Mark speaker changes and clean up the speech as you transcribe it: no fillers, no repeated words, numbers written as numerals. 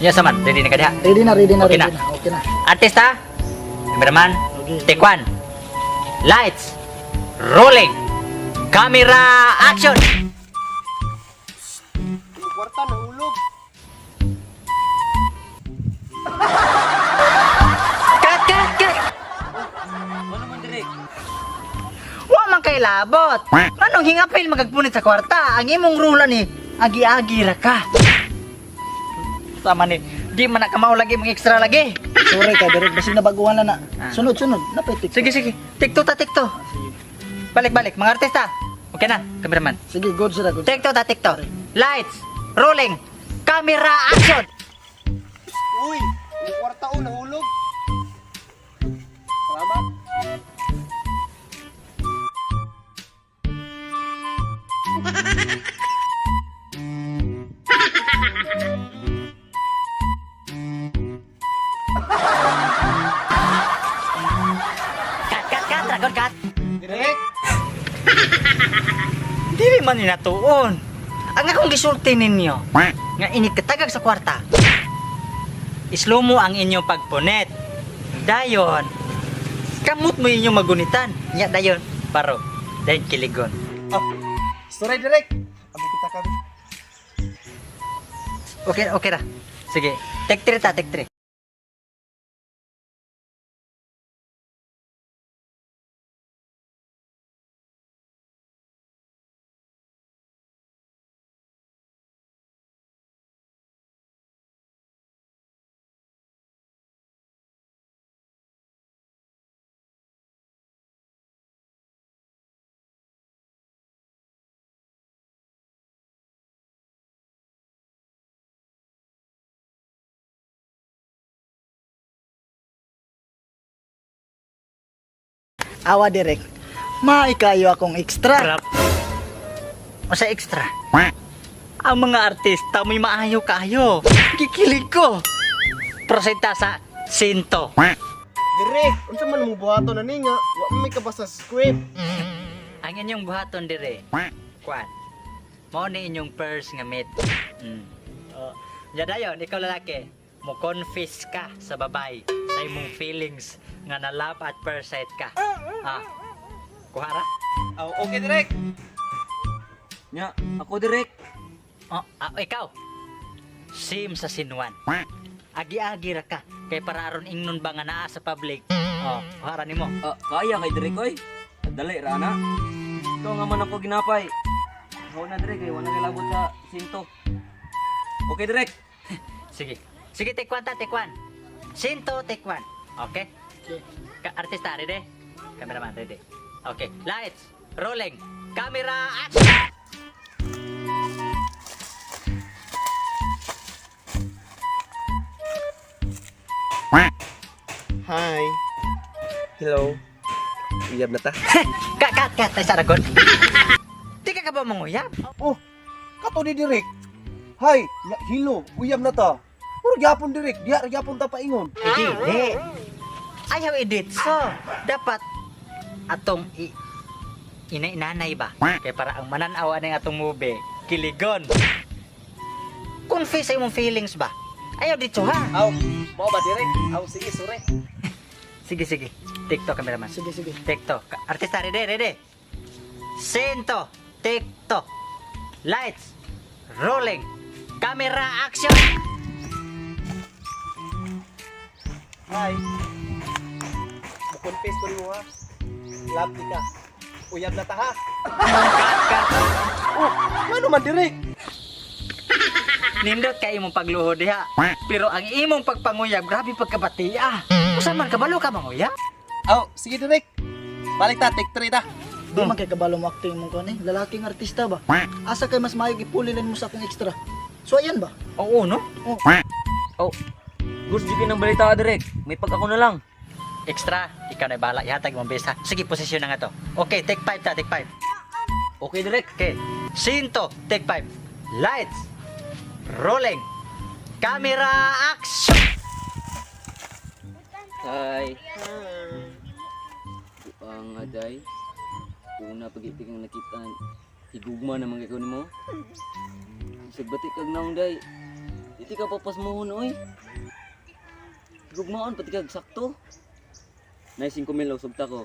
Speaker 1: Nya saman, ready na ka diha.
Speaker 2: Ready na, ready na,
Speaker 1: Okay
Speaker 2: ready
Speaker 1: na.
Speaker 2: na. Okay na.
Speaker 1: Artista, cameraman,
Speaker 2: Okay.
Speaker 1: take one. Lights, rolling, camera, action.
Speaker 3: Yung kwarta nahulog.
Speaker 1: Cut.
Speaker 3: Ano man direk?
Speaker 1: Wa man kay labot. Anong hingapil magagpunit sa kwarta? Ang imong rula ni agi-agi ra ka. Tama ni, di man na ka mao lagi mga extra lagi.
Speaker 2: Sorry ka, direct. Basig na baguhan na na.
Speaker 1: Ah.
Speaker 2: Sunod. Napitik.
Speaker 1: Sige. Tikto. Balik, mga artista. Okay na, cameraman.
Speaker 2: Sige, good sila, good.
Speaker 1: Tikto. Lights, rolling, camera, action.
Speaker 3: Uy, yung kwarta nahulog. Salamat.
Speaker 1: Cut, dragon cut.
Speaker 3: Direk.
Speaker 1: Dili man ni natuon. Ang akong gisulti ninyo nga inikatagag sa kwarta. Islow mo ang inyong pagpunet. Dayon, kamot mo inyong magunitan. Nya dayon, paro. Dayon kiligon.
Speaker 3: Oh, sorry direk. Abi kita kami.
Speaker 1: Okay ra. Sige, take 3.
Speaker 2: Awa, direct. Maikayo akong extra.
Speaker 1: Crap. O sa extra. Ang mga artista may maayo kayo. Kikilig ko. Prosenta sa sinto.
Speaker 3: Direk, unsa man mo buhaton na ni nga? Wa man may kabasa sa script.
Speaker 1: Ang inyong buhaton dire. Kwan. Mao ni inyong purse nga mit. Oh, ya dayon ikaw lalaki. Mo confess ka sa babay sa imong feelings nga na love at first sight ka. Kuhara?
Speaker 3: Oh, okay direk.
Speaker 4: Nya, ako direk.
Speaker 1: Ikaw. Sim sa sinuan. Agi-agi ra ka kay para aron ingnon ba nga naa sa public. Kuhara nimo.
Speaker 4: Kaya kay direk oy. Dali ra na. Ikaw nga man ako ginapay. Ako na direk kay wala kay labot sa sinto. Okay direk.
Speaker 1: Sige, take one. Sinto, take one. Okay? Artista, ready? Cameraman, ready? Okay, lights, rolling, camera, action!
Speaker 3: Hi. Hello. Iyab na ta.
Speaker 1: Cut, tayo sa ragon. Di ka ba manguyab?
Speaker 3: Oh, kato ni direk. Hi, hilo, uyab na ta. Puro gyapon direk, diya gyapon ta paingon.
Speaker 1: Hindi. Ayaw edit. So, dapat atong inanay ba? Kaya para ang mananawa ng atong movie, kiligon. Confess sa imong feelings ba? Ayaw dito ha.
Speaker 3: Aw, mo ba direk? Aw, sige, sure.
Speaker 1: Sige. TikTok cameraman.
Speaker 2: Sige.
Speaker 1: TikTok. Artista, ready? Sento, TikTok. Lights, rolling, camera, action!
Speaker 3: Hi. Confess ko mo ha. Love ka. Uyab na ta ha.
Speaker 1: Cut.
Speaker 3: Oh, ano man direk?
Speaker 1: Nindot kay imong pagluhod diha. Pero ang imong pagpanguyab, grabe pagkabati Usa man kabalo ka manguyab?
Speaker 3: Aw, sige direk. Balik ta, take 3 ta.
Speaker 2: Di man kay kabalo mo acting mo ko ni. Lalaking artista ba? Asa kay mas maayog ipulilin mo sa akong extra. So ayan ba?
Speaker 1: Oo, no?
Speaker 4: Gusto di ng balita direk. May pag ako na lang.
Speaker 1: Extra, ikaw na bahala. Ihatag mong besa. Sige, posisyon na nga to. Okay, take 5 ta, take 5.
Speaker 4: Okay direk.
Speaker 1: Okay. Sinto, take 5. Lights, rolling, camera, action!
Speaker 4: Hi. Ang aday. Una pag-ibig ang nakita. Higugma naman kay ko nimo. Sagbati kag naong day. Iti ka papasmuhon oy. Gugmaon pati kag sakto. Nay 5,000 usog ta ko.